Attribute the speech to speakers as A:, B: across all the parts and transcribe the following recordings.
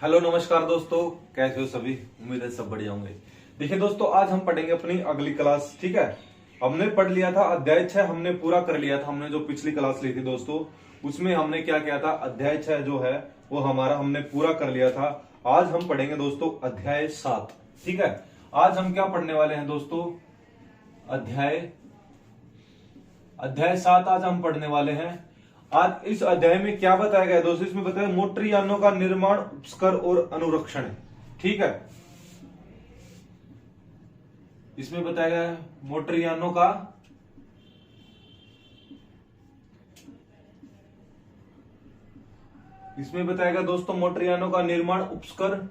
A: Hello नमस्कार दोस्तों, कैसे हो सभी। उम्मीद है सब बढ़िया होंगे। देखिए दोस्तों, आज हम पढ़ेंगे अपनी अगली क्लास। ठीक है, हमने पढ़ लिया था अध्याय 6, हमने पूरा कर लिया था। हमने जो पिछली क्लास ली थी दोस्तों, उसमें हमने क्या किया था, अध्याय 6 जो है वो हमारा हमने पूरा कर लिया था। आज हम पढ़ेंगे दोस्तों अध्याय 7। ठीक है, आज हम क्या पढ़ने वाले हैं दोस्तों, अध्याय 7 आज हम पढ़ने वाले हैं। आज इस अध्याय में क्या बताया गया है दोस्तों, इसमें बताया मोटर यानों का निर्माण, उपस्कर और अनुरक्षण। ठीक है, इसमें बताया गया है मोटर यानों का दोस्तों मोटर यानों का निर्माण, उपस्कर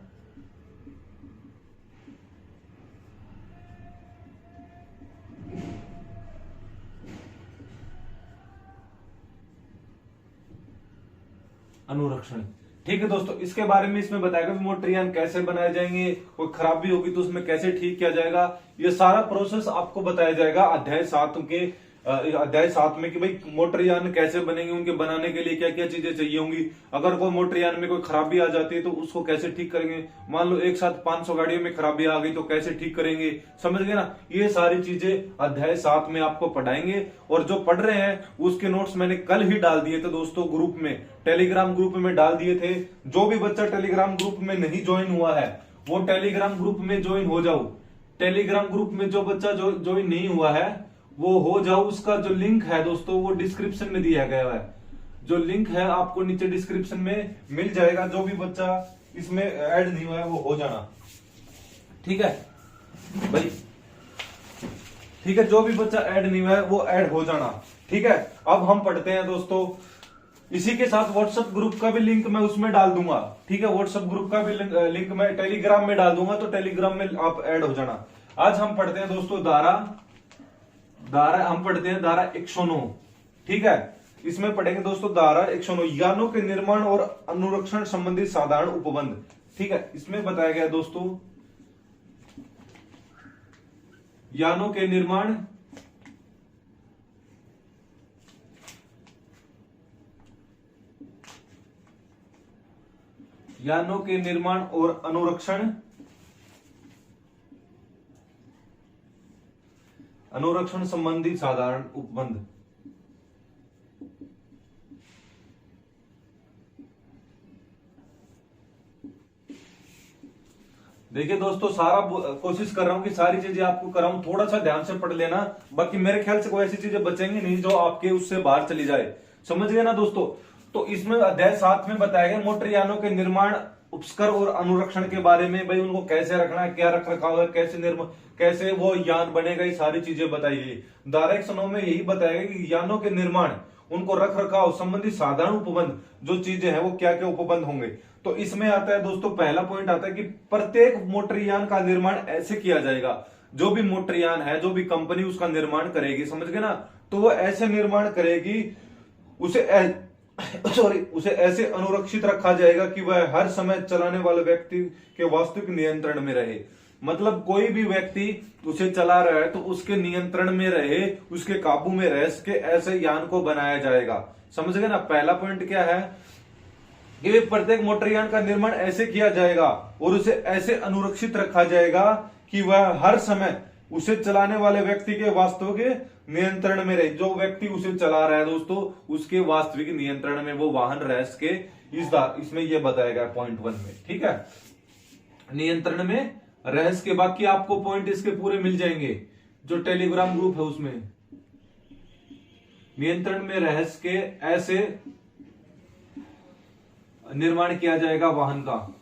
A: अनुरक्षण। ठीक है दोस्तों, इसके बारे में इसमें बताएगा मोटरयान कैसे बनाए जाएंगे, कोई खराबी होगी तो उसमें कैसे ठीक किया जाएगा। ये सारा प्रोसेस आपको बताया जाएगा अध्याय 7 में कि भाई मोटरयान कैसे बनेंगे, उनके बनाने के लिए क्या क्या चीजें चाहिए होंगी। अगर कोई मोटरयान में कोई खराबी आ जाती है तो उसको कैसे ठीक करेंगे। मान लो एक साथ 500 गाड़ियों में खराबी आ गई तो कैसे ठीक करेंगे, समझ गए ना। ये सारी चीजें अध्याय 7 में आपको पढ़ाएंगे। और जो पढ़ रहे हैं उसके नोट्स मैंने कल ही डाल दिए थे दोस्तों, ग्रुप में, टेलीग्राम ग्रुप में डाल दिए थे। जो भी बच्चा टेलीग्राम ग्रुप में नहीं ज्वाइन हुआ है वो टेलीग्राम ग्रुप में ज्वाइन हो जाओ। टेलीग्राम ग्रुप में जो बच्चा ज्वाइन नहीं हुआ है वो हो जाओ। उसका जो लिंक है दोस्तों वो डिस्क्रिप्शन में दिया गया है। जो लिंक है आपको नीचे डिस्क्रिप्शन में मिल जाएगा। जो भी बच्चा इसमें ऐड नहीं हुआ है वो हो जाना। ठीक है भाई, ठीक है, जो भी बच्चा ऐड नहीं हुआ है वो ऐड हो जाना। ठीक है, अब हम पढ़ते हैं दोस्तों। इसी के साथ व्हाट्सएप ग्रुप का भी लिंक मैं उसमें डाल दूंगा। ठीक है, व्हाट्सएप ग्रुप का भी लिंक मैं टेलीग्राम में डाल दूंगा, तो टेलीग्राम में आप ऐड हो जाना। आज हम पढ़ते हैं दोस्तों हम पढ़ते हैं धारा 109। ठीक है, इसमें पढ़ेंगे दोस्तों धारा 109, यानों के निर्माण और अनुरक्षण संबंधी साधारण उपबंध। ठीक है, इसमें बताया गया दोस्तों यानों के निर्माण और अनुरक्षण संबंधी साधारण उपबंध। देखिए दोस्तों, सारा कोशिश कर रहा हूं कि सारी चीजें आपको कराऊं, थोड़ा सा ध्यान से पढ़ लेना। बाकी मेरे ख्याल से कोई ऐसी चीजें बचेंगी नहीं जो आपके उससे बाहर चली जाए, समझ गए ना दोस्तों। तो इसमें अध्याय 7 में बताया गया मोटर यानों के निर्माण, उपस्कर और अनुरक्षण के बारे में। भाई उनको कैसे रखना है, क्या रख रखाव है, कैसे वो यान बनेगा, ये सारी चीजें बताई गई। धारा 109 में यही बताया गया कि यानों के निर्माण, उनको रख रखाव संबंधी साधारण उपबंध, जो चीजें हैं वो क्या क्या उपबंध होंगे। तो इसमें आता है दोस्तों, पहला पॉइंट आता है कि प्रत्येक मोटरयान का निर्माण ऐसे किया जाएगा। जो भी मोटरयान है, जो भी कंपनी उसका निर्माण करेगी, समझ गए ना, तो वो ऐसे निर्माण करेगी, उसे ऐसे अनुरक्षित रखा जाएगा कि वह हर समय चलाने वाले व्यक्ति के वास्तविक नियंत्रण में रहे। मतलब कोई भी व्यक्ति उसे चला रहा है तो उसके नियंत्रण में रहे, उसके काबू में रह सके, ऐसे यान को बनाया जाएगा। समझ गए ना। पहला पॉइंट क्या है कि प्रत्येक मोटरयान का निर्माण ऐसे किया जाएगा और उसे ऐसे अनुरक्षित रखा जाएगा कि वह हर समय उसे चलाने वाले व्यक्ति के वास्तविक नियंत्रण में रहे। जो व्यक्ति उसे चला रहा है दोस्तों, उसके वास्तविक नियंत्रण में वो वाहन रह सके। इसमें यह बताया गया पॉइंट 1 में। ठीक है, नियंत्रण में रह सके। बाकी आपको पॉइंट इसके पूरे मिल जाएंगे जो टेलीग्राम ग्रुप है उसमें। नियंत्रण में रह सके, ऐसे निर्माण किया जाएगा वाहन का।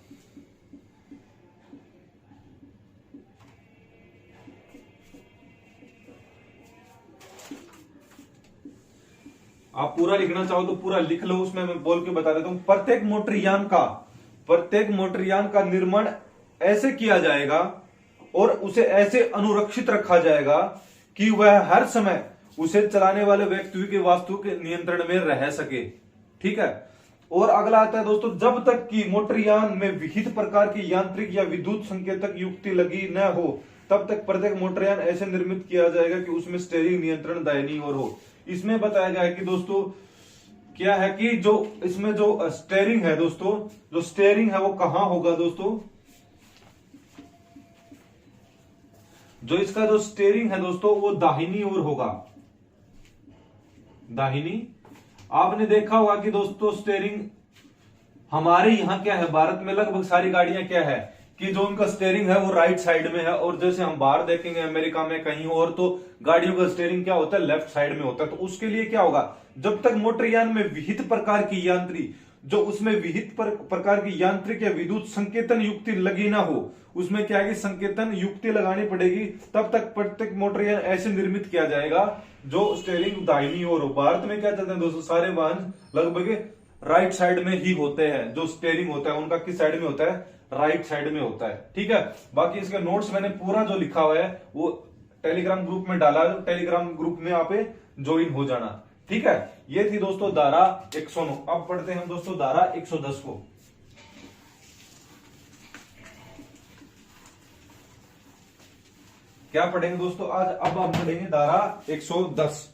A: आप पूरा लिखना चाहो तो पूरा लिख लो, उसमें मैं बोल के बता देता हूं। प्रत्येक मोटरयान का निर्माण ऐसे किया जाएगा और उसे ऐसे अनुरक्षित रखा जाएगा कि वह हर समय उसे चलाने वाले व्यक्ति के वास्तविक नियंत्रण में रह सके। ठीक है, और अगला आता है दोस्तों, जब तक कि मोटरयान में विहित प्रकार की यांत्रिक या विद्युत संकेतक युक्ति लगी न हो तब तक प्रत्येक मोटरयान ऐसे निर्मित किया जाएगा कि उसमें स्टीयरिंग नियंत्रण दाहिनी ओर हो। इसमें बताया गया है कि दोस्तों क्या है कि जो इसमें जो स्टीयरिंग है दोस्तों, जो स्टीयरिंग है वो कहां होगा दोस्तों, जो इसका जो स्टीयरिंग है दोस्तों वो दाहिनी ओर होगा, दाहिनी। आपने देखा होगा कि दोस्तों स्टीयरिंग हमारे यहाँ क्या है, भारत में लगभग सारी गाड़ियां क्या है कि जो उनका स्टीयरिंग है वो राइट साइड में है, और जैसे हम बाहर देखेंगे अमेरिका में कहीं और तो गाड़ियों का स्टीयरिंग क्या होता है, लेफ्ट साइड में होता है। तो उसके लिए क्या होगा, जब तक मोटरयान में विहित प्रकार की यांत्रिक, जो उसमें विहित प्रकार की यांत्रिक या विद्युत संकेतन युक्ति लगी ना हो, उसमें क्या है कि संकेतन युक्ति लगानी पड़ेगी, तब तक प्रत्येक मोटरयान ऐसे निर्मित किया जाएगा जो स्टीयरिंग दाहिनी ओर हो। भारत में क्या चलते हैं दोस्तों, सारे वाहन लगभग राइट साइड में ही होते हैं, जो स्टीयरिंग होता है उनका किस साइड में होता है, राइट साइड में होता है। ठीक है, बाकी इसके नोट्स मैंने पूरा जो लिखा हुआ है वो टेलीग्राम ग्रुप में डाला है, टेलीग्राम ग्रुप में आप ज्वाइन हो जाना। ठीक है, ये थी दोस्तों धारा 109। अब पढ़ते हैं हम दोस्तों धारा 110 को। क्या पढ़ेंगे दोस्तों आज, अब हम पढ़ेंगे धारा 110।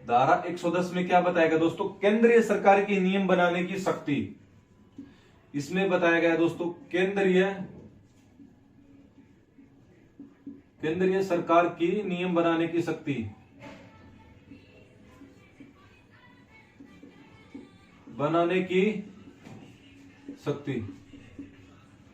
A: धारा 110 में क्या बताएगा दोस्तों, केंद्रीय सरकार की नियम बनाने की शक्ति। इसमें बताया गया है दोस्तों केंद्रीय सरकार की नियम बनाने की शक्ति, बनाने की शक्ति।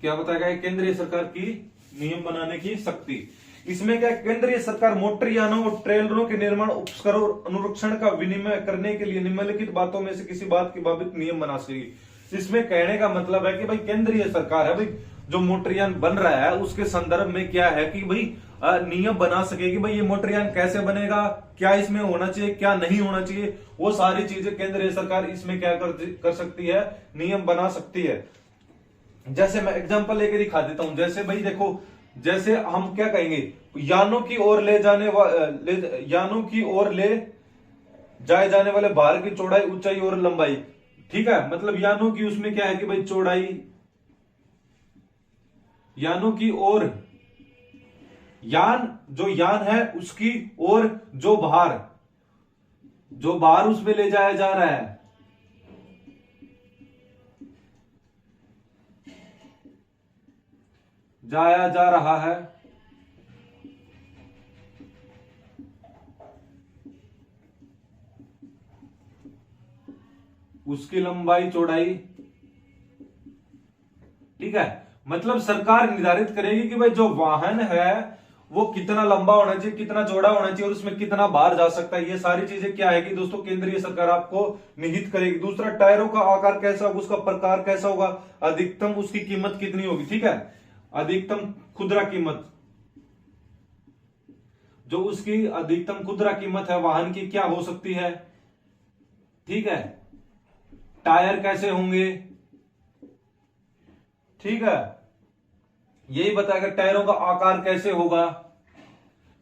A: क्या बताया गया है, केंद्रीय सरकार की नियम बनाने की शक्ति। इसमें क्या, केंद्रीय सरकार मोटरयानों और ट्रेलरों के निर्माण, उपस्करों और अनुरक्षण का विनिमय करने के लिए निम्नलिखित बातों में से किसी बात की बाबत नियम बना सकेगी। इसमें कहने का मतलब है कि भाई केंद्रीय सरकार है, भाई जो मोटरयान बन रहा है उसके संदर्भ में क्या है कि भाई नियम बना सकेगी, भाई ये मोटरयान कैसे बनेगा, क्या इसमें होना चाहिए, क्या नहीं होना चाहिए, वो सारी चीजें केंद्रीय सरकार इसमें क्या कर सकती है, नियम बना सकती है। जैसे मैं एग्जांपल लेके दिखा देता हूं, जैसे भाई देखो, जैसे हम क्या कहेंगे, यानों की ओर ले जाए जाने वाले भार की चौड़ाई, ऊंचाई और लंबाई। ठीक है, मतलब यानों की उसमें क्या है कि भाई चौड़ाई, यानों की ओर, जो यान है उसकी ओर जो भार उसमें ले जाया जा रहा है, जाया जा रहा है, उसकी लंबाई चौड़ाई। ठीक है, मतलब सरकार निर्धारित करेगी कि भाई जो वाहन है वो कितना लंबा होना चाहिए, कितना चौड़ा होना चाहिए और उसमें कितना बाहर जा सकता है। ये सारी चीजें क्या है कि दोस्तों केंद्रीय सरकार आपको निहित करेगी। दूसरा, टायरों का आकार कैसा होगा, उसका प्रकार कैसा होगा, अधिकतम उसकी कीमत कितनी होगी। ठीक है, अधिकतम खुदरा कीमत, जो उसकी अधिकतम खुदरा कीमत है वाहन की क्या हो सकती है। ठीक है, टायर कैसे होंगे। ठीक है, यही बताएगा टायरों का आकार कैसे होगा,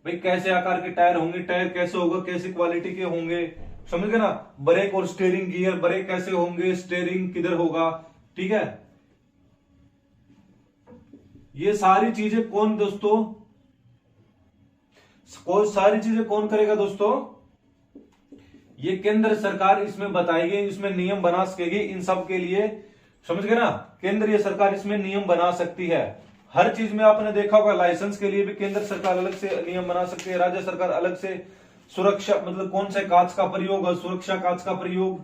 A: भाई कैसे आकार के टायर होंगे, टायर कैसे होगा, कैसी क्वालिटी के होंगे, समझ गए ना। ब्रेक और स्टीयरिंग गियर, ब्रेक कैसे होंगे, स्टीयरिंग किधर होगा। ठीक है, ये सारी चीजें कौन दोस्तों, सारी चीजें कौन करेगा दोस्तों, ये केंद्र सरकार इसमें बताएगी, इसमें नियम बना सकेगी इन सब के लिए। समझ गए ना, केंद्रीय सरकार इसमें नियम बना सकती है। हर चीज में आपने देखा होगा, लाइसेंस के लिए भी केंद्र सरकार अलग से नियम बना सकती है, राज्य सरकार अलग से। सुरक्षा मतलब कौन से कांच का प्रयोग, सुरक्षा कांच का प्रयोग,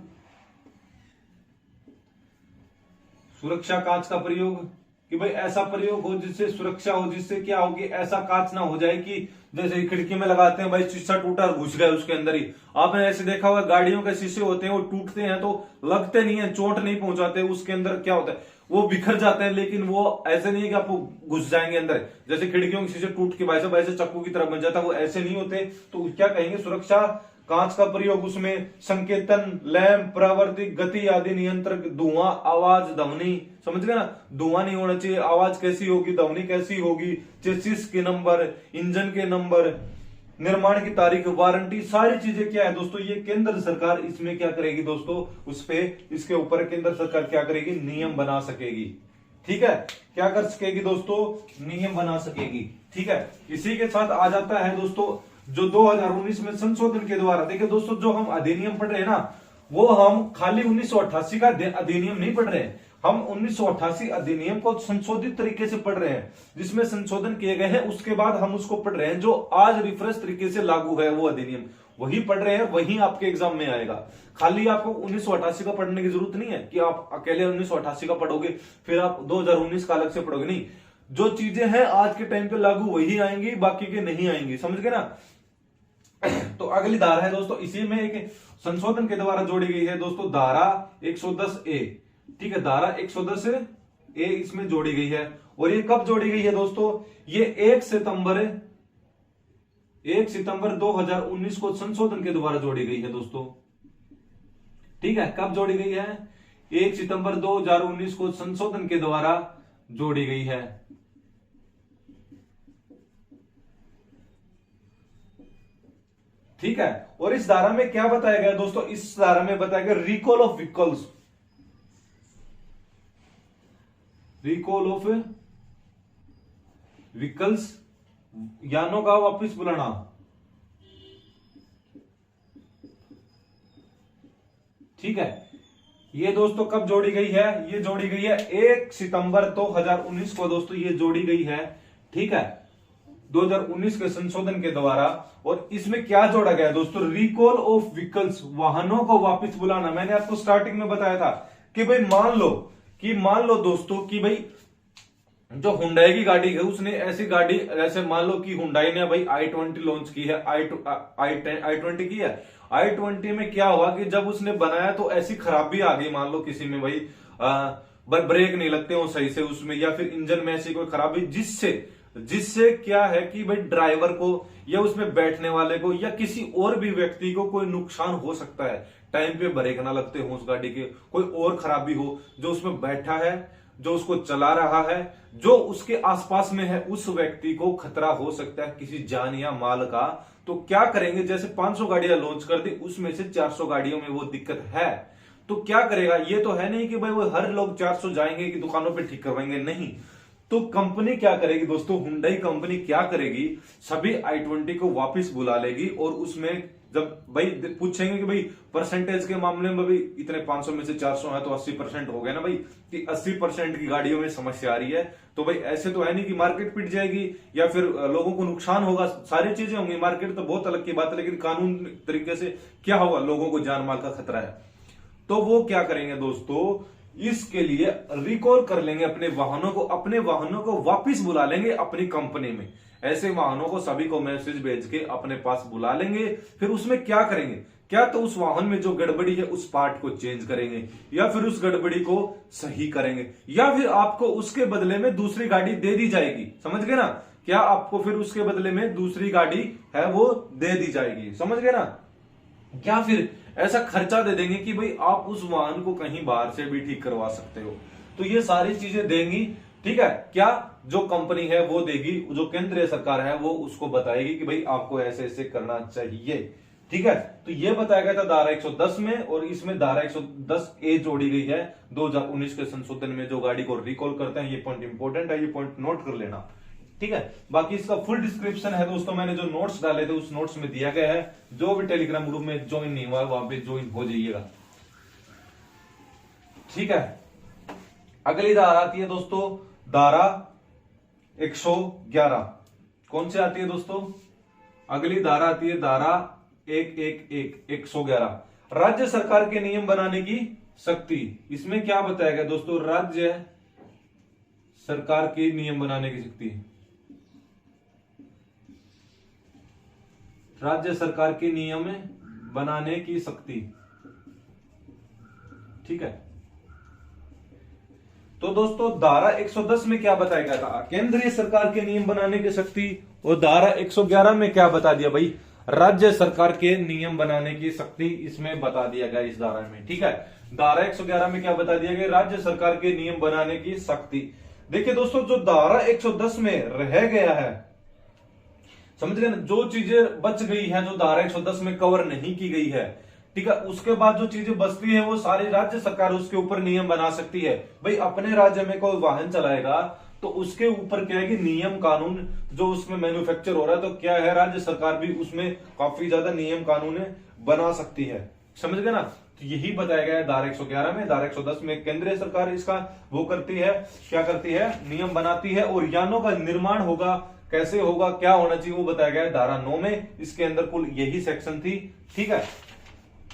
A: सुरक्षा कांच का प्रयोग कि भाई ऐसा प्रयोग हो जिससे सुरक्षा हो, जिससे क्या होगी, ऐसा कांच ना हो जाए कि जैसे खिड़की में लगाते हैं भाई शीशा टूटा घुस गया उसके अंदर ही। आपने ऐसे देखा होगा गाड़ियों के शीशे होते हैं वो टूटते हैं तो लगते नहीं है, चोट नहीं पहुंचाते, उसके अंदर क्या होता है वो बिखर जाते हैं, लेकिन वो ऐसे नहीं है कि आपको घुस जाएंगे अंदर। जैसे खिड़कियों के शीशे टूट के वैसे चक्कू की तरह बन जाता है, वो ऐसे नहीं होते। तो क्या कहेंगे, सुरक्षा कांच का प्रयोग, उसमें संकेतन, लैंप, परावर्तित गति आदि नियंत्रक, धुआं, आवाज, ध्वनि, समझ गए ना, धुआं नहीं होना चाहिए, आवाज कैसी होगी, ध्वनि कैसी होगी, चेसिस के नंबर, इंजन के नंबर, निर्माण की तारीख, वारंटी, सारी चीजें क्या है दोस्तों, ये केंद्र सरकार इसमें क्या करेगी दोस्तों, उस पे इसके ऊपर केंद्र सरकार क्या करेगी, नियम बना सकेगी। ठीक है, क्या कर सकेगी दोस्तों, नियम बना सकेगी। ठीक है, इसी के साथ आ जाता है दोस्तों जो 2019 में संशोधन के द्वारा, देखिए दोस्तों जो हम अधिनियम पढ़ रहे हैं ना, वो हम खाली 1988 का अधिनियम नहीं पढ़ रहे हैं, हम 1988 अधिनियम को संशोधित तरीके से पढ़ रहे हैं, जिसमें संशोधन किए गए हैं, उसके बाद हम उसको पढ़ रहे हैं जो आज रिफ्रेश तरीके से लागू है वो अधिनियम, वही पढ़ रहे हैं, वही आपके एग्जाम में आएगा। खाली आपको 1988 का पढ़ने की जरूरत नहीं है कि आप अकेले 1988 का पढ़ोगे फिर आप 2019 का अलग से पढ़ोगे, नहीं, जो चीजें हैं आज के टाइम पे लागू वही आएंगी, बाकी के नहीं आएंगी, समझ गए ना। तो अगली धारा है दोस्तों, इसी में एक संशोधन के द्वारा जोड़ी गई है दोस्तों धारा 110A। ठीक है, धारा 110A इसमें जोड़ी गई है, और ये कब जोड़ी गई है दोस्तों, ये 1 सितंबर 2019 को संशोधन के द्वारा जोड़ी गई है दोस्तों। ठीक है, कब जोड़ी गई है, 1 सितंबर 2019 को संशोधन के द्वारा जोड़ी गई है। ठीक है, और इस धारा में क्या बताया गया दोस्तों, इस धारा में बताया गया recall of vehicles, recall of vehicles, यानों का वापस बुलाना। ठीक है, ये दोस्तों कब जोड़ी गई है, ये जोड़ी गई है 1 सितंबर 2019 को दोस्तों, ये जोड़ी गई है। ठीक है, 2019 के संशोधन के द्वारा, और इसमें क्या जोड़ा गया दोस्तों, रिकॉल ऑफ व्हीकल्स, वाहनों को वापस बुलाना। मैंने आपको स्टार्टिंग में बताया था कि भाई मान लो दोस्तों कि भाई जो हुंडई की गाड़ी है, उसने ऐसी गाड़ी, जैसे मान लो कि हुंडई ने भाई i20 लॉन्च की है, i20 की है, i20 में क्या हुआ कि जब उसने बनाया तो ऐसी खराबी आ गई, मान लो किसी में भाई ब्रेक नहीं लगते हो सही से उसमें, या फिर इंजन में ऐसी कोई खराबी, जिससे क्या है कि भाई ड्राइवर को या उसमें बैठने वाले को या किसी और भी व्यक्ति को कोई नुकसान हो सकता है, टाइम पे ब्रेक ना लगते हो उस गाड़ी के, कोई और खराबी हो, जो उसमें बैठा है, जो उसको चला रहा है, जो उसके आसपास में है, उस व्यक्ति को खतरा हो सकता है किसी जान या माल का। तो क्या करेंगे, जैसे 500 गाड़ियां लॉन्च कर दी, उसमें से 400 गाड़ियों में वो दिक्कत है, तो क्या करेगा, ये तो है नहीं कि भाई वो हर लोग 400 जाएंगे कि दुकानों पे ठीक करवाएंगे, नहीं। तो कंपनी क्या करेगी दोस्तों, हुंडई कंपनी क्या करेगी, सभी i20 को वापस बुला लेगी, और उसमें जब भाई पूछेंगे कि भाई परसेंटेज के मामले में भाई इतने 500 में से 400 है तो 80% हो गया ना भाई, कि 80% की गाड़ियों में समस्या आ रही है, तो भाई ऐसे तो है नहीं कि मार्केट पिट जाएगी या फिर लोगों को नुकसान होगा, सारी चीजें होंगी, मार्केट तो बहुत अलग की बात है, लेकिन कानून तरीके से क्या होगा, लोगों को जान माल का खतरा है। तो वो क्या करेंगे दोस्तों, इसके लिए रिकॉल कर लेंगे अपने वाहनों को वापस बुला लेंगे अपनी कंपनी में। ऐसे वाहनों को सभी को मैसेज भेज के अपने पास बुला लेंगे, फिर उसमें क्या करेंगे, क्या तो उस वाहन में जो गड़बड़ी है उस पार्ट को चेंज करेंगे, या फिर उस गड़बड़ी को सही करेंगे, या फिर आपको उसके बदले में दूसरी गाड़ी दे दी जाएगी, समझ गए ना, क्या आपको फिर उसके बदले में दूसरी गाड़ी है वो दे दी जाएगी, समझ गए ना, क्या फिर ऐसा खर्चा दे देंगे कि भाई आप उस वाहन को कहीं बाहर से भी ठीक करवा सकते हो। तो ये सारी चीजें देंगी। ठीक है, क्या जो कंपनी है वो देगी, जो केंद्रीय सरकार है वो उसको बताएगी कि भाई आपको ऐसे ऐसे करना चाहिए। ठीक है, तो ये बताया गया था धारा 110 में, और इसमें धारा 110A जोड़ी गई है 2019 के संशोधन में, जो गाड़ी को रिकॉल करते हैं। ये पॉइंट इंपॉर्टेंट है, ये पॉइंट नोट कर लेना। ठीक है, बाकी इसका फुल डिस्क्रिप्शन है दोस्तों, मैंने जो नोट्स डाले थे उस नोट्स में दिया गया है, जो भी टेलीग्राम ग्रुप में ज्वाइन नहीं हुआ वहां पे ज्वाइन हो जाइएगा। ठीक है, अगली धारा आती है दोस्तों धारा 111। कौन सी आती है दोस्तों, अगली धारा आती है धारा 111, राज्य सरकार के नियम बनाने की शक्ति। इसमें क्या बताया गया दोस्तों, राज्य सरकार के नियम बनाने की शक्ति, राज्य सरकार के नियम बनाने की शक्ति। ठीक है, तो दोस्तों धारा 110 में क्या बताया गया था, केंद्रीय सरकार के नियम बनाने की शक्ति, और धारा 111 में क्या बता दिया भाई, राज्य सरकार के नियम बनाने की शक्ति, इसमें बता दिया गया इस धारा में। ठीक है, धारा 111 में क्या बता दिया गया, राज्य सरकार के नियम बनाने की शक्ति। देखिए दोस्तों, जो धारा 110 में रह गया है, समझ गए ना, जो चीजें बच गई है, जो धारा 110 में कवर नहीं की गई है, ठीक है। उसके बाद जो चीजें बचती है वो सारी राज्य सरकार उसके ऊपर नियम बना सकती है। भाई अपने राज्य में कोई वाहन चलाएगा तो उसके ऊपर क्या है कि नियम कानून जो उसमें मैन्युफैक्चर हो रहा है, तो क्या है राज्य सरकार भी उसमें काफी ज्यादा नियम कानून बना सकती है। समझ गए ना। तो यही बताया गया है धारा 111 में। धारा 110 में केंद्रीय सरकार इसका वो करती है, क्या करती है, नियम बनाती है। और यानों का निर्माण होगा, कैसे होगा, क्या होना चाहिए, वो बताया गया है धारा 9 में। इसके अंदर कुल यही सेक्शन थी, ठीक है,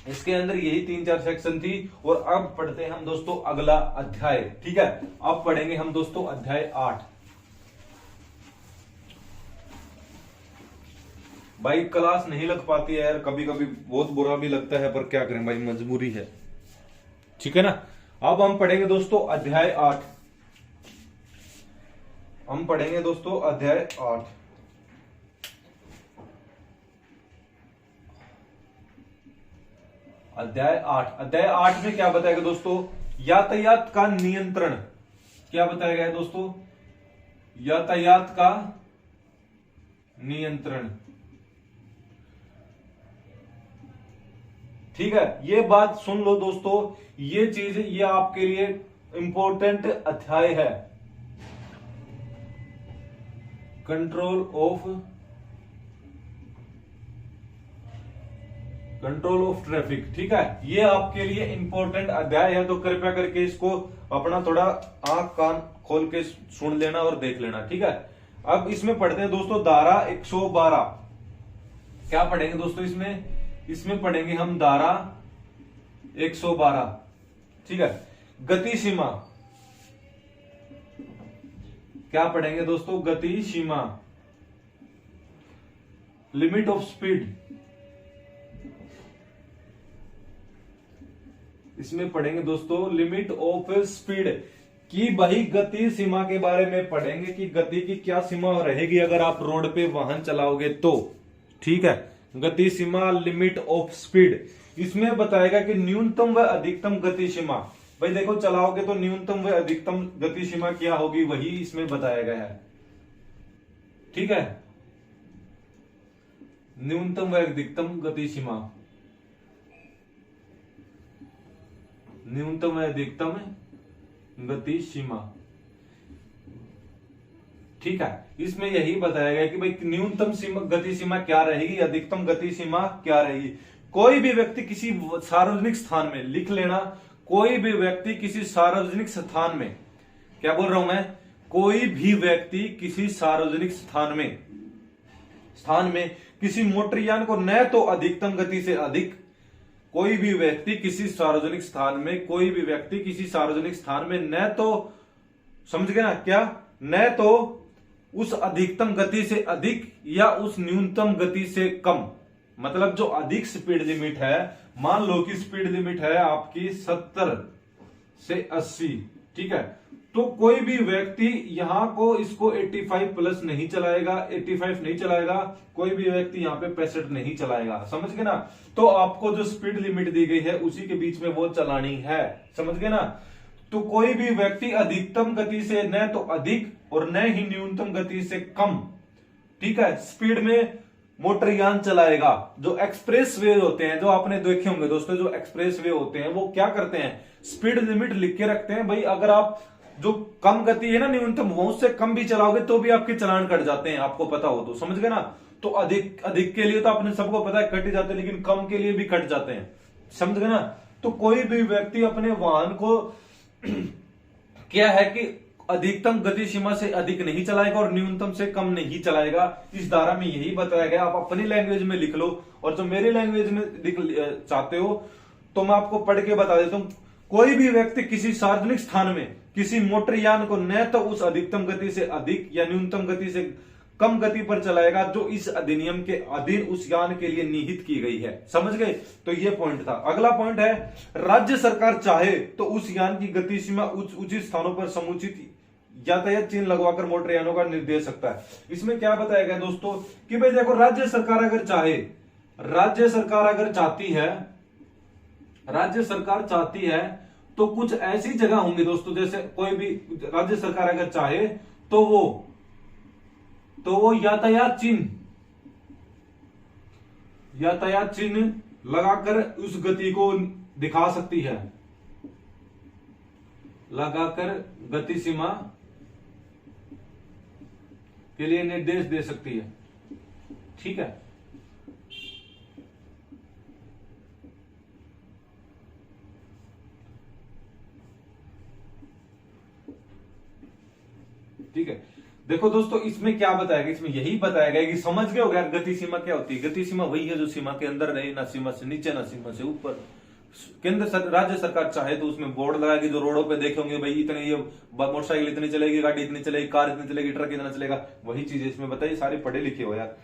A: इसके अंदर यही 3-4 सेक्शन थी। और अब पढ़ते हैं हम दोस्तों अगला अध्याय, ठीक है। अब पढ़ेंगे हम दोस्तों अध्याय 8। भाई क्लास नहीं लग पाती है यार, कभी कभी बहुत बुरा भी लगता है, पर क्या करें भाई, मजबूरी है, ठीक है ना। अब हम पढ़ेंगे दोस्तों अध्याय 8। हम पढ़ेंगे दोस्तों अध्याय 8। अध्याय 8 में क्या बताएगा दोस्तों, यातायात का नियंत्रण। क्या बताया गया है दोस्तों, यातायात का नियंत्रण, ठीक है। ये बात सुन लो दोस्तों, ये चीज ये आपके लिए इंपॉर्टेंट अध्याय है। कंट्रोल ऑफ ट्रैफिक, ठीक है। ये आपके लिए इंपॉर्टेंट अध्याय है, तो कृपया करके इसको अपना थोड़ा आंख कान खोल के सुन लेना और देख लेना, ठीक है। अब इसमें पढ़ते हैं दोस्तों धारा 112। क्या पढ़ेंगे दोस्तों इसमें पढ़ेंगे हम धारा 112, ठीक है। गति सीमा, क्या पढ़ेंगे दोस्तों, गति सीमा, लिमिट ऑफ स्पीड। इसमें पढ़ेंगे दोस्तों लिमिट ऑफ स्पीड, कि भाई गति सीमा के बारे में पढ़ेंगे कि गति की क्या सीमा रहेगी अगर आप रोड पे वाहन चलाओगे तो, ठीक है। गति सीमा, लिमिट ऑफ स्पीड, इसमें बताएगा कि न्यूनतम व अधिकतम गति सीमा। भाई देखो चलाओगे तो न्यूनतम व अधिकतम गति सीमा क्या होगी, वही इसमें बताया गया है, ठीक है। न्यूनतम व अधिकतम गति सीमा, न्यूनतम व अधिकतम गति सीमा, ठीक है। इसमें यही बताया गया कि भाई न्यूनतम गति सीमा क्या रहेगी, अधिकतम गति सीमा क्या रहेगी। कोई भी व्यक्ति किसी सार्वजनिक स्थान में, लिख लेना, कोई भी व्यक्ति किसी सार्वजनिक स्थान में, क्या बोल रहा हूं मैं, कोई भी व्यक्ति किसी सार्वजनिक स्थान में किसी मोटरयान को न तो अधिकतम गति से अधिक, कोई भी व्यक्ति किसी सार्वजनिक स्थान में, कोई भी व्यक्ति किसी सार्वजनिक स्थान में न तो, समझ गए ना, क्या, न तो उस अधिकतम गति से अधिक या उस न्यूनतम गति से कम। मतलब जो अधिक स्पीड लिमिट है, मान लो कि स्पीड लिमिट है आपकी 70 से 80, ठीक है, तो कोई भी व्यक्ति यहां को इसको 85 प्लस नहीं चलाएगा, 85 नहीं चलाएगा, कोई भी व्यक्ति यहां पे 65 नहीं चलाएगा, समझ गए ना। तो आपको जो स्पीड लिमिट दी गई है उसी के बीच में वो चलानी है, समझ गए ना। तो कोई भी व्यक्ति अधिकतम गति से न तो अधिक और न ही न्यूनतम गति से कम, ठीक है, स्पीड में मोटरयान चलाएगा। जो एक्सप्रेस वे होते हैं, जो आपने देखे होंगे दोस्तों, जो एक्सप्रेस वे होते हैं वो क्या करते हैं, स्पीड लिमिट लिख के रखते हैं। भाई अगर आप जो कम गति है ना न्यूनतम, वो उससे कम भी चलाओगे तो भी आपके चालान कट जाते हैं, आपको पता हो तो, समझ गए ना। तो अधिक के लिए तो आपने सबको पता है कट ही जाते हैं, लेकिन कम के लिए भी कट जाते हैं, समझ गए ना। तो कोई भी व्यक्ति अपने वाहन को क्या है कि अधिकतम गति सीमा से अधिक नहीं चलाएगा और न्यूनतम से कम नहीं चलाएगा। इस धारा में यही बताया गया। आप अपनी लैंग्वेज में लिख लो, और जो मेरी लैंग्वेज में चाहते हो तो मैं आपको पढ़ के बता देता हूं। कोई भी व्यक्ति किसी सार्वजनिक स्थान में किसी मोटरयान को न तो उस अधिकतम गति से अधिक या न्यूनतम गति से कम गति पर चलाएगा जो इस अधिनियम के अधीन उस यान के लिए निहित की गई है, समझ गए। तो ये पॉइंट था। अगला पॉइंट है, राज्य सरकार चाहे तो उस यान की गति सीमा उचित स्थानों पर समुचित यातायात चिन्ह लगवाकर मोटरयानों का निर्देश दे सकता है। इसमें क्या बताया गया दोस्तों कि भाई देखो, राज्य सरकार अगर चाहे, राज्य सरकार अगर चाहती है तो कुछ ऐसी जगह होंगी दोस्तों, जैसे कोई भी राज्य सरकार अगर चाहे तो वो यातायात चिन्ह लगाकर उस गति को दिखा सकती है, लगाकर गति सीमा के लिए निर्देश दे सकती है। ठीक है, ठीक है। देखो दोस्तों, इसमें क्या बताएगा, इसमें यही बताएगा कि समझ गए हो यार गति सीमा क्या होती है। गति सीमा वही है जो सीमा के अंदर रहे, ना सीमा से नीचे ना सीमा से ऊपर। राज्य सरकार चाहे तो उसमें बोर्ड लगाएगी, जो रोडों पे देखे होंगे भाई इतने ये मोटरसाइकिल इतनी चलेगी, गाड़ी इतनी चलेगी, कार इतनी चलेगी, ट्रक इतना चलेगा, वही चीज इसमें बताइए। सारे पढ़े लिखे हो यार।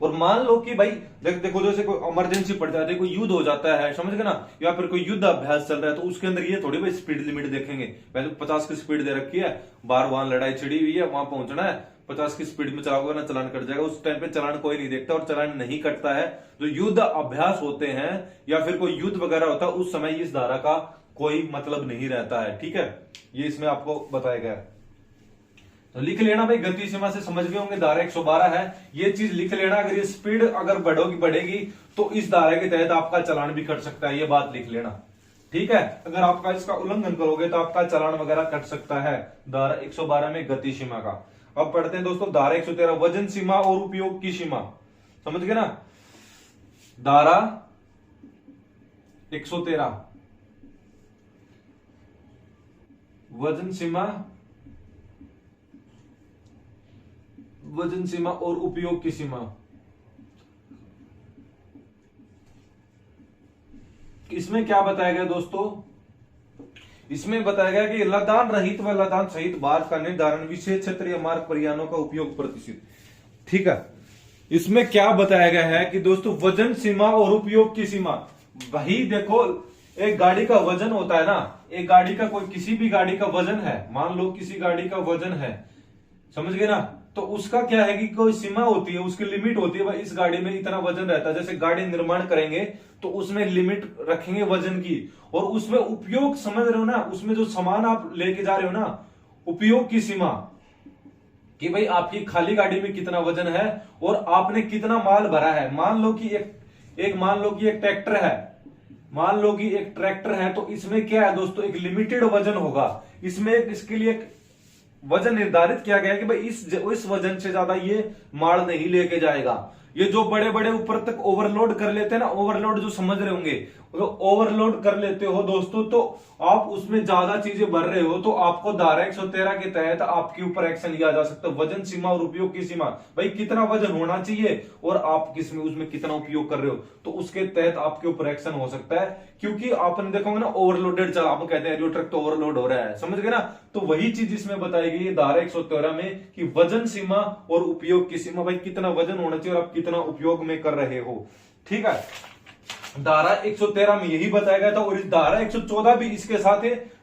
A: और मान लो कि भाई देखो जैसे कोई इमरजेंसी पड़ जाती है, कोई युद्ध हो जाता है, समझ गए ना, या फिर कोई युद्ध अभ्यास चल रहा है, तो उसके अंदर ये थोड़ी भाई स्पीड लिमिट देखेंगे। पहले 50 की स्पीड दे रखी है, बार वहां लड़ाई छिड़ी हुई है, वहां पहुंचना है, 50 की स्पीड में चलाओगे ना चालान कट जाएगा। उस टाइम पे चालान कोई नहीं देखता और चालान नहीं कटता है। जो युद्ध अभ्यास होते हैं या फिर कोई युद्ध वगैरह होता है, उस समय इस धारा का कोई मतलब नहीं रहता है। ठीक है, ये इसमें आपको बताया गया है। तो लिख लेना भाई, गति सीमा से समझ गए होंगे, धारा 112 है, ये चीज लिख लेना। अगर ये स्पीड अगर बढ़ेगी तो इस धारा के तहत आपका चालान भी कट सकता है, ये बात लिख लेना। ठीक है, अगर आपका इसका उल्लंघन करोगे तो आपका चालान वगैरह कट सकता है, धारा 112 में गति सीमा का। अब पढ़ते हैं दोस्तों धारा 113, वजन सीमा और उपयोग की सीमा। समझ गए ना, धारा 113 वजन सीमा और उपयोग की सीमा। इसमें क्या बताया गया दोस्तों, इसमें बताया गया कि लदान रहित व लदान सहित बार का निर्धारण विशेष क्षेत्र या मार्ग परियानों का उपयोग प्रतिशत। ठीक है, इसमें क्या बताया गया है कि दोस्तों वजन सीमा और उपयोग की सीमा। वही देखो, एक गाड़ी का वजन होता है ना, एक गाड़ी का कोई किसी भी गाड़ी का वजन है, मान लो किसी गाड़ी का वजन है, समझ गए ना, तो उसका क्या है कि कोई सीमा होती है, उसकी लिमिट होती है, भाई इस गाड़ी में इतना वजन रहता है। जैसे गाड़ी निर्माण करेंगे तो उसमें लिमिट रखेंगे वजन की, और उसमें उपयोग, समझ रहे हो ना, उसमें जो सामान आप लेके जा रहे हो ना, उपयोग की सीमा, कि भाई आपकी खाली गाड़ी में कितना वजन है और आपने कितना माल भरा है। मान लो कि एक ट्रैक्टर है, मान लो कि एक ट्रैक्टर है, तो इसमें क्या है दोस्तों, एक लिमिटेड वजन होगा। इसमें इसके लिए एक वजन निर्धारित किया गया है कि भाई इस वजन से ज्यादा ये माल नहीं लेके जाएगा। ये जो बड़े बड़े ऊपर तक ओवरलोड कर लेते हैं ना, ओवरलोड जो समझ रहे होंगे, तो ओवरलोड कर लेते हो दोस्तों, तो आप उसमें ज्यादा चीजें भर रहे हो, तो आपको धारा 113 के तहत आपके ऊपर एक्शन लिया जा सकता है। वजन सीमा और उपयोग की सीमा, भाई कितना वजन होना चाहिए और आप किसमें उसमें कितना उपयोग कर रहे हो, तो उसके तहत आपके ऊपर एक्शन हो सकता है। क्योंकि आपने देखोगे ना, ओवरलोडेड चला, आप कहते हैं जो ट्रक तो ओवरलोड हो रहा है, समझ गए ना, तो वही चीज इसमें बताई गई है धारा 113 में कि वजन सीमा और उपयोग की सीमा, भाई कितना वजन होना चाहिए और आप कितना उपयोग में कर रहे हो। ठीक है, धारा 113 में यही बताया गया था। और इस धारा 114 भी इसके साथ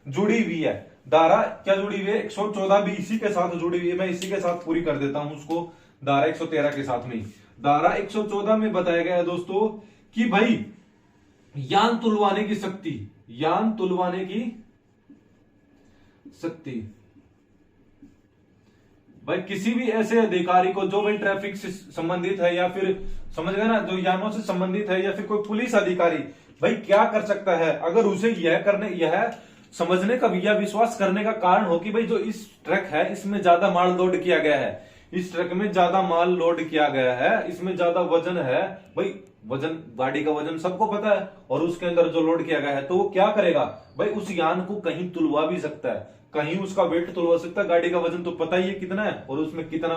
A: जुड़ी हुई है। धारा क्या जुड़ी हुई है, 114 भी इसी के साथ जुड़ी हुई है। मैं इसी के साथ पूरी कर देता हूं उसको, धारा 113 के साथ में। धारा 114 में बताया गया है दोस्तों कि भाई यान तुलवाने की शक्ति, यान तुलवाने की शक्ति, भाई किसी भी ऐसे अधिकारी को जो भाई ट्रैफिक से संबंधित है, या फिर समझ गए ना, जो यानों से संबंधित है, या फिर कोई पुलिस अधिकारी, भाई क्या कर सकता है, अगर उसे यह समझने का या विश्वास करने का कारण हो कि भाई जो इस ट्रक है इसमें ज्यादा माल लोड किया गया है, इस ट्रक में ज्यादा माल लोड किया गया है, इसमें ज्यादा वजन है, भाई वजन, गाड़ी का वजन सबको पता है, और उसके अंदर जो लोड किया गया है, तो वो क्या करेगा भाई, उस यान को कहीं तुलवा भी सकता है, कहीं उसका वेट तुलवा सकता है। गाड़ी का वजन तो पता ही है कितना है और उसमें कितना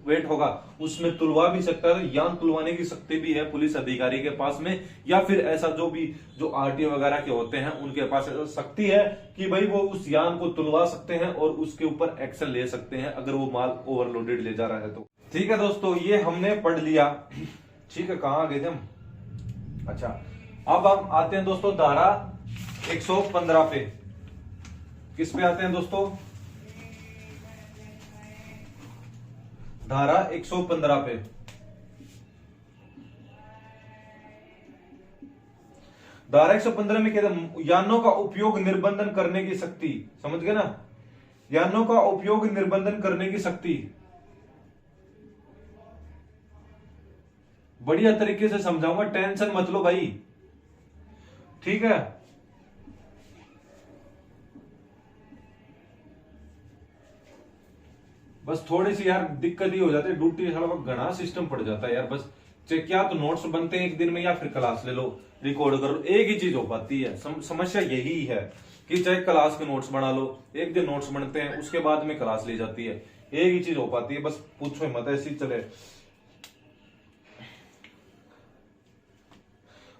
A: वेट होगा, उसमें तुलवा भी सकता है। यान तुलवाने की शक्ति भी है पुलिस अधिकारी के पास में, या फिर ऐसा जो आरटीओ वगैरह के होते हैं उनके पास ऐसा शक्ति है कि भाई वो उस यान को तुलवा सकते हैं और उसके ऊपर एक्शन ले सकते हैं अगर वो माल ओवरलोडेड ले जा रहा है तो। ठीक है दोस्तों, ये हमने पढ़ लिया। ठीक है, कहां गए थे हम, अच्छा अब हम आते हैं दोस्तों धारा 115 पे। किस पे आते हैं दोस्तों, धारा 115 पे। धारा 115 में कहते हैं यानों का उपयोग निर्बंधन करने की शक्ति, समझ गए ना, यानों का उपयोग निर्बंधन करने की शक्ति। बढ़िया तरीके से समझाऊंगा, टेंशन मत लो भाई, ठीक है। बस थोड़ी सी यार दिक्कत ही हो जाती है, ड्यूटी थोड़ा घना सिस्टम पड़ जाता है यार। बस क्या तो नोट्स बनते हैं एक दिन में, या फिर क्लास ले लो रिकॉर्ड कर लो, एक ही चीज हो पाती है। समस्या यही है कि चाहे क्लास के नोट्स बना लो, एक दिन नोट्स बनते हैं उसके बाद में क्लास ली जाती है, एक ही चीज हो पाती है। बस पूछो मत, ऐसी चले।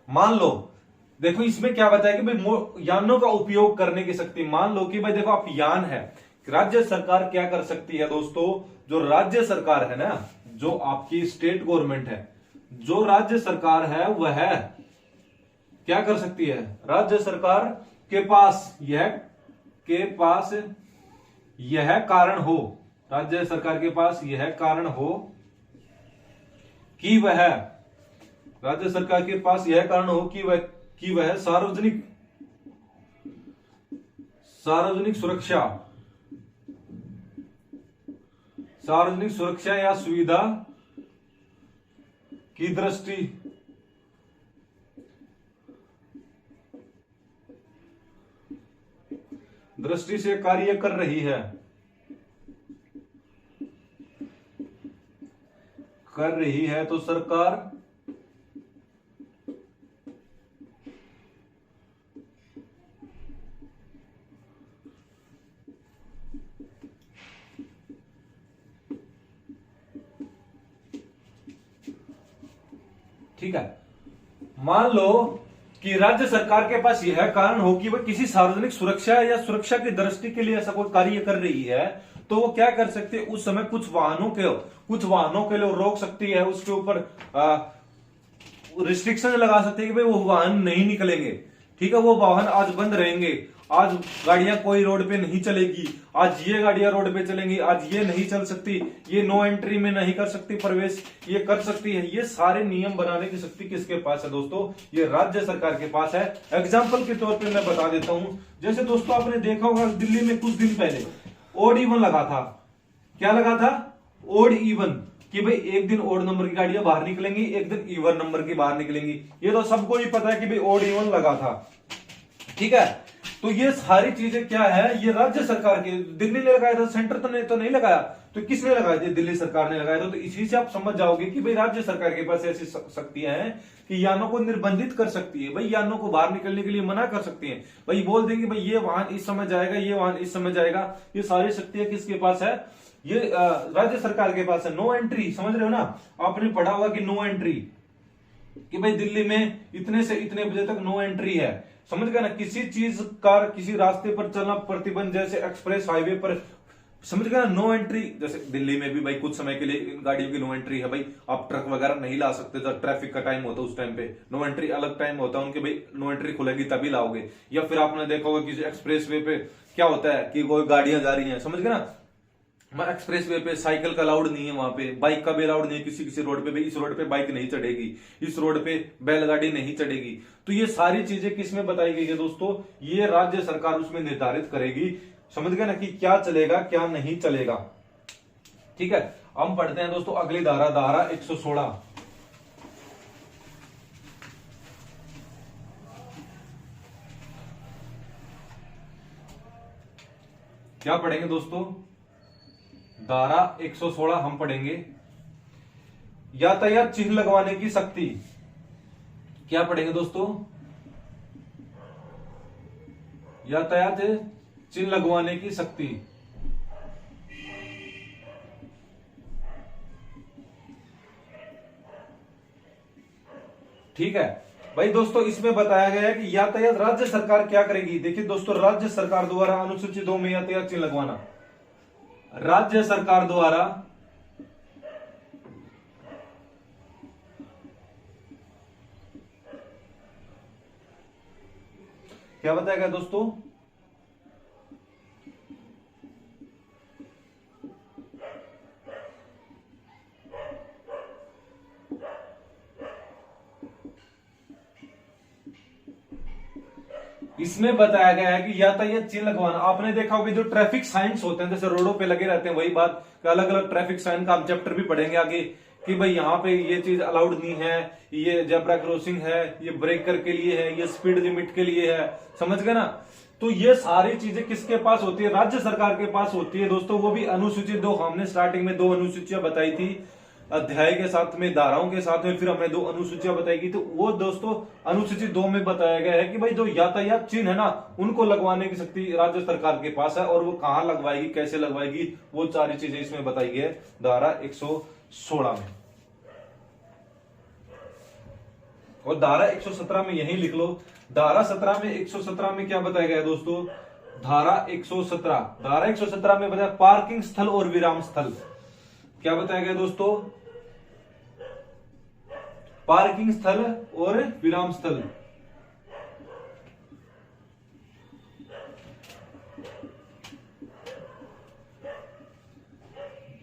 A: मान लो देखो इसमें क्या बताया कि भाई यानों का उपयोग करने की शक्ति। मान लो कि भाई देखो आप यान है, राज्य सरकार क्या कर सकती है दोस्तों, जो राज्य सरकार है ना, जो आपकी स्टेट गवर्नमेंट है, जो राज्य सरकार है वह क्या कर सकती है, राज्य सरकार के पास यह कारण हो, राज्य सरकार के पास यह कारण हो कि वह, राज्य सरकार के पास यह कारण हो कि वह सार्वजनिक सुरक्षा या सुविधा की दृष्टि से कार्य कर रही है तो सरकार ठीक है। मान लो कि राज्य सरकार के पास यह कारण हो कि वह किसी सार्वजनिक सुरक्षा या सुरक्षा की दृष्टि के लिए ऐसा कोई कार्य कर रही है, तो वो क्या कर सकती है, उस समय कुछ वाहनों के लिए रोक सकती है, उसके ऊपर रिस्ट्रिक्शन लगा सकती है कि भाई वो वाहन नहीं निकलेंगे, ठीक है, वो वाहन आज बंद रहेंगे, आज गाड़ियां कोई रोड पे नहीं चलेगी, आज ये गाड़ियां रोड पे चलेंगी, आज ये नहीं चल सकती, ये नो एंट्री में नहीं कर सकती प्रवेश, ये कर सकती है। ये सारे नियम बनाने की शक्ति किसके पास है दोस्तों, ये राज्य सरकार के पास है। एग्जाम्पल के तौर पे मैं बता देता हूं, जैसे दोस्तों आपने देखा होगा दिल्ली में कुछ दिन पहले ओड इवन लगा था। क्या लगा था, ओड इवन, कि भाई एक दिन ओड नंबर की गाड़ियां बाहर निकलेंगी, एक दिन इवन नंबर की बाहर निकलेंगी। ये तो सबको ही पता है कि भाई ओड इवन लगा था, ठीक है। तो ये सारी चीजें क्या है, ये राज्य सरकार की, दिल्ली ने लगाया था, सेंटर तो नहीं लगाया, तो किसने लगाया, दिल्ली सरकार ने लगाया था। तो इसी से आप समझ जाओगे कि भाई राज्य सरकार के पास ऐसी शक्तियां हैं कि यानों को निर्बंधित कर सकती है, भाई यानों को बाहर निकलने के लिए मना कर सकती है, भाई बोल देंगे भाई ये वाहन इस समय जाएगा, ये वाहन इस समय जाएगा। ये सारी शक्तियां किसके पास है, ये राज्य सरकार के पास है। नो एंट्री, समझ रहे हो ना, आपने पढ़ा हुआ कि नो एंट्री, कि भाई दिल्ली में इतने से इतने बजे तक नो एंट्री है, समझ गए ना। किसी चीज का किसी रास्ते पर चलना प्रतिबंध, जैसे एक्सप्रेस हाईवे पर, समझ गए ना, नो एंट्री। जैसे दिल्ली में भी भाई कुछ समय के लिए गाड़ियों की नो एंट्री है, भाई आप ट्रक वगैरह नहीं ला सकते, जब ट्रैफिक का टाइम होता है उस टाइम पे नो एंट्री, अलग टाइम होता है उनके, भाई नो एंट्री खुलेगी तभी लाओगे। या फिर आपने देखा होगा किसी एक्सप्रेस वे पे क्या होता है कि कोई गाड़ियां जा रही हैं, समझ गए ना, एक्सप्रेस वे पे साइकिल का अलाउड नहीं है, वहां पे बाइक का भी अलाउड नहीं है, किसी रोड पे भी, इस रोड पे बाइक नहीं चढ़ेगी, इस रोड पे बैलगाड़ी नहीं चढ़ेगी। तो ये सारी चीजें किसमें बताई गई है दोस्तों, ये राज्य सरकार उसमें निर्धारित करेगी, समझ गए ना, कि क्या चलेगा क्या नहीं चलेगा, ठीक है। हम पढ़ते हैं दोस्तों अगली धारा, धारा 116। क्या पढ़ेंगे दोस्तों, धारा 116 हम पढ़ेंगे, यातायात चिन्ह लगवाने की शक्ति। क्या पढ़ेंगे दोस्तों, यातायात चिन्ह लगवाने की शक्ति। ठीक है भाई दोस्तों, इसमें बताया गया है कि यातायात राज्य सरकार क्या करेगी। देखिए दोस्तों, राज्य सरकार द्वारा अनुसूची 2 में यातायात चिन्ह लगवाना, राज्य सरकार द्वारा क्या बताया गया दोस्तों, इसमें बताया गया है कि यातायात चिन्ह लगवाना। आपने देखा होगा जो ट्रैफिक साइंस होते हैं, जैसे रोडों पे लगे रहते हैं, वही बात, अलग अलग ट्रैफिक साइन का हम चैप्टर भी पढ़ेंगे आगे, कि भाई यहाँ पे ये चीज अलाउड नहीं है, ये जेब्रा क्रॉसिंग है, ये ब्रेकर के लिए है, ये स्पीड लिमिट के लिए है, समझ गए ना। तो ये सारी चीजें किसके पास होती है? राज्य सरकार के पास होती है दोस्तों। वो भी अनुसूची 2, हमने स्टार्टिंग में 2 अनुसूचियां बताई थी, अध्याय के साथ में, धाराओं के साथ में, फिर हमने 2 अनुसूचियां बताई थी। तो वो दोस्तों अनुसूची 2 में बताया गया है कि भाई जो यातायात चिन्ह है ना, उनको लगवाने की शक्ति राज्य सरकार के पास है, और वो कहां लगवाएगी, कैसे लगवाएगी, वो सारी चीजें इसमें बताई गई है धारा 116 में। और धारा 117 में यही लिख लो, धारा 17 में 117 में क्या बताया गया है दोस्तों? धारा 117 में बताया पार्किंग स्थल और विराम स्थल। क्या बताया गया दोस्तों? पार्किंग स्थल और विराम स्थल।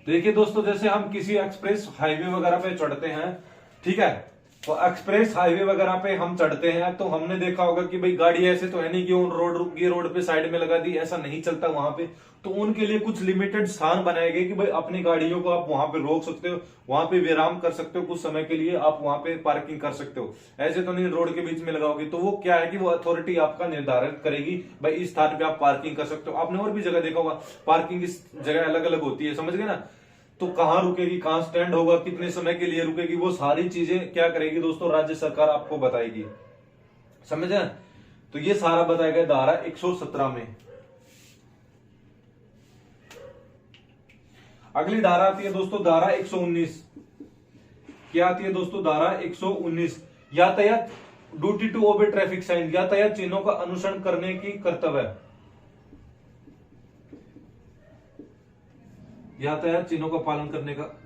A: देखिए दोस्तों, जैसे हम किसी एक्सप्रेस हाईवे वगैरह पे चढ़ते हैं, ठीक है, तो एक्सप्रेस हाईवे वगैरह पे हम चढ़ते हैं, तो हमने देखा होगा कि भाई गाड़ी ऐसे तो है नहीं कि रोड पे साइड में लगा दी, ऐसा नहीं चलता वहां पे। तो उनके लिए कुछ लिमिटेड स्थान बनाए गए कि भाई अपनी गाड़ियों को आप वहां पे रोक सकते हो, वहां पे विराम कर सकते हो, कुछ समय के लिए आप वहां पे पार्किंग कर सकते हो। ऐसे तो नहीं रोड के बीच में लगाओगे। तो वो क्या है कि वो अथॉरिटी आपका निर्धारित करेगी, भाई इस स्थान पे आप पार्किंग कर सकते हो। आपने और भी जगह देखा होगा, पार्किंग की जगह अलग अलग होती है, समझ गए ना। तो कहां रुकेगी, कहां स्टैंड होगा, कितने समय के लिए रुकेगी, वो सारी चीजें क्या करेगी दोस्तों? राज्य सरकार आपको बताएगी, समझे। तो ये सारा बताया गया धारा 117 में। अगली धारा आती है दोस्तों धारा 119। क्या आती है दोस्तों? धारा 119, यातायात duty to obey traffic sign, यातायात चिन्हों का अनुसरण करने की कर्तव्य है। यातायात चिन्हों का पालन करने का।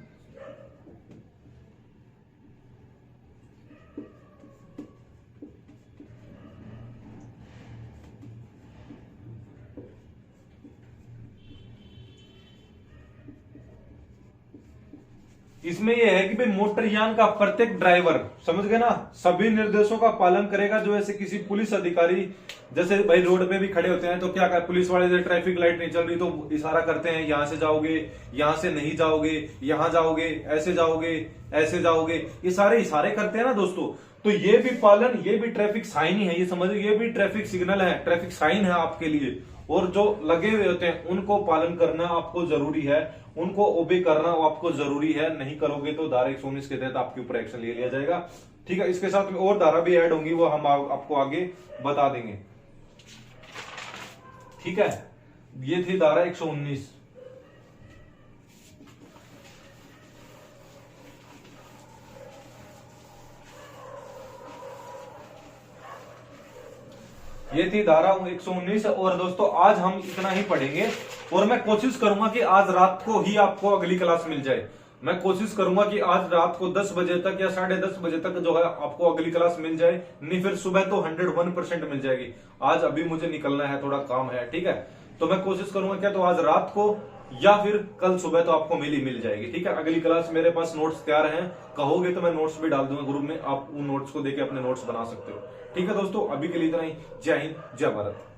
A: इसमें यह है कि भाई मोटरयान का प्रत्येक ड्राइवर, समझ गए ना, सभी निर्देशों का पालन करेगा। जो ऐसे किसी पुलिस अधिकारी, जैसे भाई रोड पे भी खड़े होते हैं तो क्या कर, पुलिस वाले जैसे ट्रैफिक लाइट नहीं चल रही तो इशारा करते हैं, यहां से जाओगे, यहां से नहीं जाओगे, यहां जाओगे, ऐसे जाओगे, ऐसे जाओगे, ये सारे इशारे करते हैं ना दोस्तों। तो ये भी पालन, ये भी ट्रैफिक साइन ही है, ये समझो, ये भी ट्रैफिक सिग्नल है, ट्रैफिक साइन है आपके लिए। और जो लगे हुए होते हैं उनको पालन करना आपको जरूरी है, उनको ओबे करना आपको जरूरी है। नहीं करोगे तो धारा 119 के तहत आपके ऊपर एक्शन ले लिया जाएगा, ठीक है। इसके साथ में और धारा भी ऐड होंगी, वो हम आपको आगे बता देंगे, ठीक है। ये थी धारा 119। ये थी धारा 119। और दोस्तों आज हम इतना ही पढ़ेंगे, और मैं कोशिश करूंगा कि आज रात को ही आपको अगली क्लास मिल जाए। मैं कोशिश करूंगा कि आज रात को 10 बजे तक या 10:30 बजे तक जो है आपको अगली क्लास मिल जाए, नहीं फिर सुबह तो 101% मिल जाएगी। आज अभी मुझे निकलना है, थोड़ा काम है, ठीक है। तो मैं कोशिश करूंगा क्या, तो आज रात को या फिर कल सुबह तो आपको मिल जाएगी, ठीक है। अगली क्लास मेरे पास नोट्स तैयार हैं, कहोगे तो मैं नोट्स भी डाल दूंगा ग्रुप में, आप उन नोट्स को देके अपने नोट्स बना सकते हो, ठीक है दोस्तों। अभी के लिए इतना ही। जय हिंद, जय भारत।